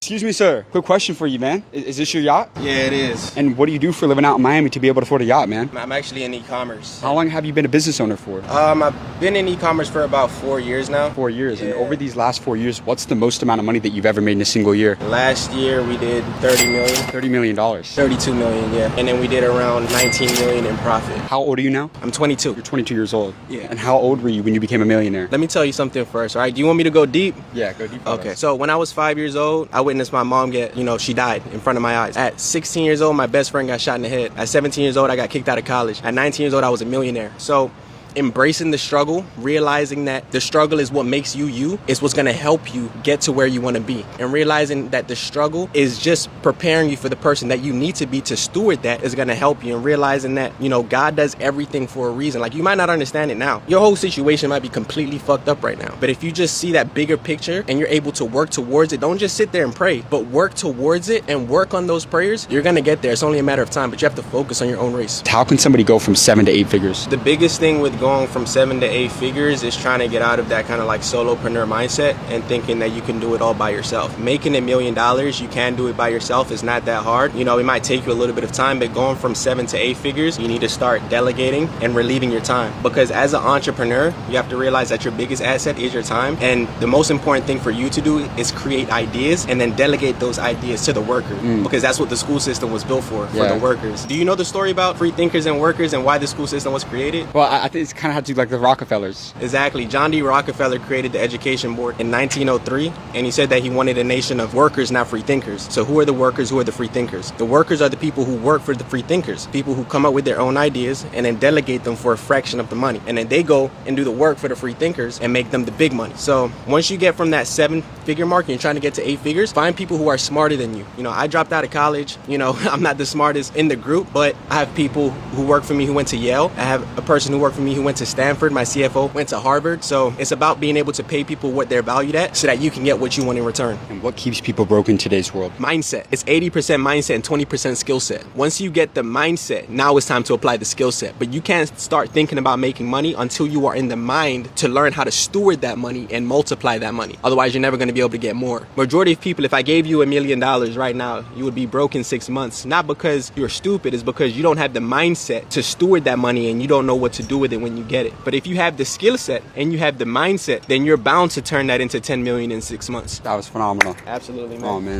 Excuse me, sir. Quick question for you, man. Is this your yacht? Yeah, it is. And what do you do for a living out in Miami to be able to afford a yacht, man? I'm actually in e-commerce. How long have you been a business owner for? I've been in e-commerce for about 4 years now. 4 years. Yeah. And over these last 4 years, what's the most amount of money that you've ever made in a single year? Last year we did 30 million. $30 million. 32 million, yeah. And then we did around 19 million in profit. How old are you now? I'm 22. You're 22 years old. Yeah. And how old were you when you became a millionaire? Let me tell you something first, all right? Do you want me to go deep? Yeah, go deep. Okay. So when I was 5 years old, I witnessed my mom get, she died in front of my eyes. At 16 years old, my best friend got shot in the head. At 17 years old, I got kicked out of college. At 19 years old, I was a millionaire. So embracing the struggle, realizing that the struggle is what makes you you, is what's gonna help you get to where you wanna be. And realizing that the struggle is just preparing you for the person that you need to be to steward that is gonna help you. And realizing that, God does everything for a reason. Like, you might not understand it now. Your whole situation might be completely fucked up right now. But if you just see that bigger picture and you're able to work towards it, don't just sit there and pray, but work towards it and work on those prayers, you're gonna get there. It's only a matter of time, but you have to focus on your own race. How can somebody go from 7 to 8 figures? The biggest thing with going from 7 to 8 figures is trying to get out of that kind of like solopreneur mindset and thinking that you can do it all by yourself. Making $1 million, you can do it by yourself. It's not that hard. It might take you a little bit of time, but going from 7 to 8 figures, you need to start delegating and relieving your time. Because as an entrepreneur, you have to realize that your biggest asset is your time. And the most important thing for you to do is create ideas and then delegate those ideas to the workers. Because that's what the school system was built for the workers. Do you know the story about free thinkers and workers and why the school system was created? Well, I think it's kind of had to do like the Rockefellers. Exactly. John D. Rockefeller created the Education Board in 1903, and he said that he wanted a nation of workers, not free thinkers. So who are the workers? Who are the free thinkers? The workers are the people who work for the free thinkers, people who come up with their own ideas and then delegate them for a fraction of the money. And then they go and do the work for the free thinkers and make them the big money. So once you get from that 7-figure mark and you're trying to get to 8 figures, find people who are smarter than you. I dropped out of college. I'm not the smartest in the group, but I have people who work for me who went to Yale. I have a person who worked for me who went to Stanford. My CFO went to Harvard. So it's about being able to pay people what they're valued at so that you can get what you want in return. And what keeps people broke in today's world? Mindset. It's 80% mindset and 20% skill set. Once you get the mindset, now it's time to apply the skill set. But you can't start thinking about making money until you are in the mind to learn how to steward that money and multiply that money. Otherwise, you're never going to be able to get more. Majority of people, if I gave you $1 million right now, you would be broke in 6 months. Not because you're stupid, it's because you don't have the mindset to steward that money and you don't know what to do with it when you get it. But if you have the skill set and you have the mindset, then you're bound to turn that into 10 million in 6 months. That was phenomenal. Absolutely, man. Oh, man.